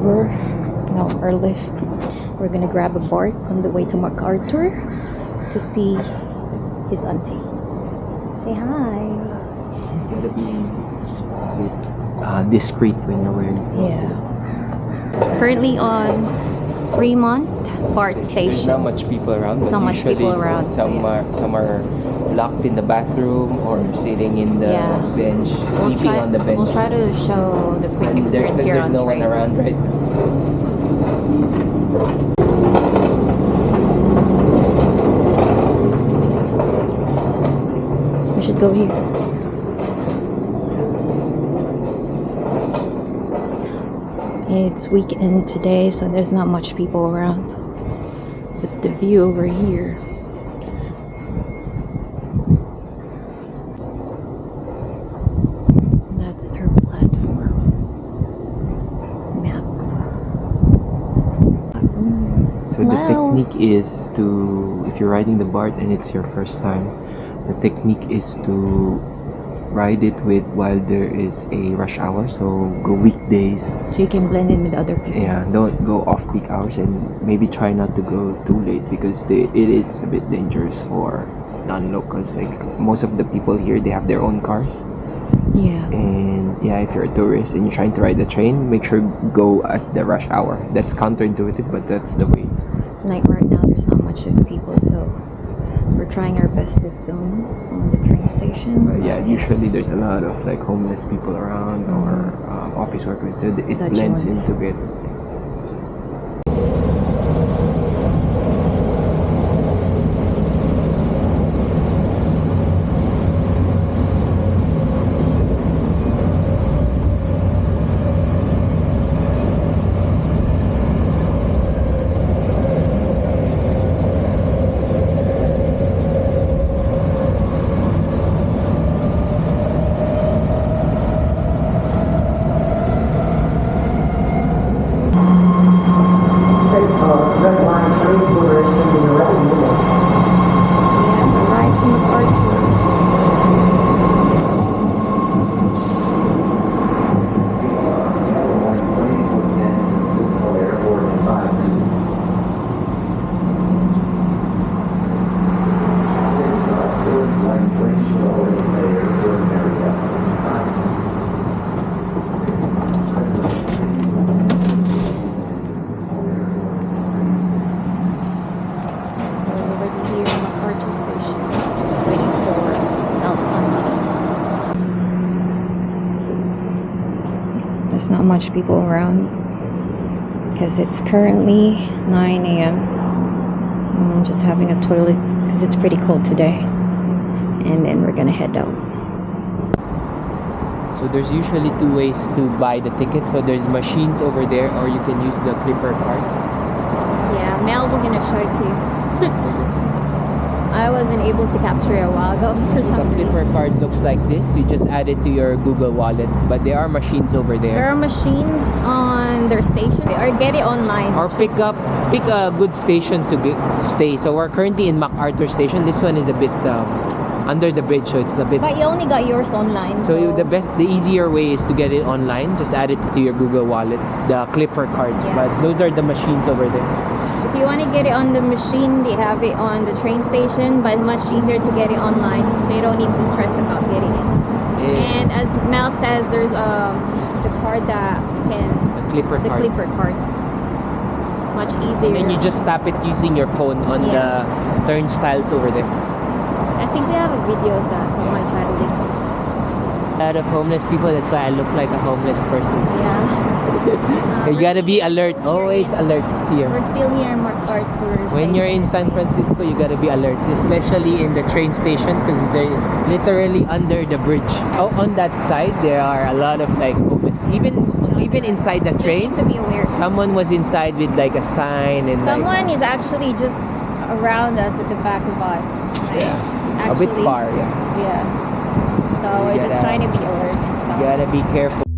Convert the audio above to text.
Uber, no, or Lyft. We're gonna grab a BART on the way to MacArthur to see his auntie. Say hi. You gotta be discreet when you're wearing. Yeah. Currently on Fremont BART station. There's not much people around. There's not much people around. Some are locked in the bathroom or sitting in the bench, sleeping on the bench. We'll try to show the quick experience here there's on no train. one around, right? We should go here. It's weekend today, so there's not much people around. But the view over here. That's their platform map. So the technique is to, if you're riding the BART and it's your first time, the technique is to ride it with while there is a rush hour, so go weekdays. So you can blend in with other people. Yeah, don't go off peak hours, and maybe try not to go too late because it is a bit dangerous for non-locals. Like most of the people here, they have their own cars. Yeah. And yeah, if you're a tourist and you're trying to ride the train, make sure go at the rush hour. That's counterintuitive, but that's the way. Like right now, there's not much of people, so we're trying our best to film on the train station. But yeah, usually there's a lot of like homeless people around or office workers, so it blends in together. There's not much people around because it's currently 9 a.m. I'm just having a toilet because it's pretty cold today, and then we're gonna head out. So there's usually two ways to buy the ticket. So there's machines over there, or you can use the clipper card. Yeah, Mel, we're gonna show it to you. I wasn't able to capture it a while ago for some The clipper card looks like this. You just add it to your Google Wallet, but there are machines over there. There are machines on their station, or get it online. Or pick a good station to stay. So we're currently in MacArthur station. This one is a bit under the bridge, so it's a bit. But you only got yours online. So the easier way is to get it online. Just add it to your Google Wallet, the clipper card. Yeah. But those are the machines over there. If you want to get it on the machine, they have it on the train station, but it's much easier to get it online, so you don't need to stress about getting it. Yeah. And as Mel says, there's the card that you can. The clipper card. Clipper card. Much easier. And then you just tap it using your phone on the turnstiles over there. I think we have a video of that, so I might try to link it. A lot of homeless people, that's why I look like a homeless person. Yeah. You gotta be alert, always alert here. We're still here in MacArthur. When you're in San Francisco, you gotta be alert, especially in the train stations because they're literally under the bridge. Oh, on that side, there are a lot of like homeless. Even inside the train, to be aware. someone was inside with like a sign and Someone is actually just around us at the back of us. a bit far. Yeah. So we're just trying to be alert and stuff. You gotta be careful.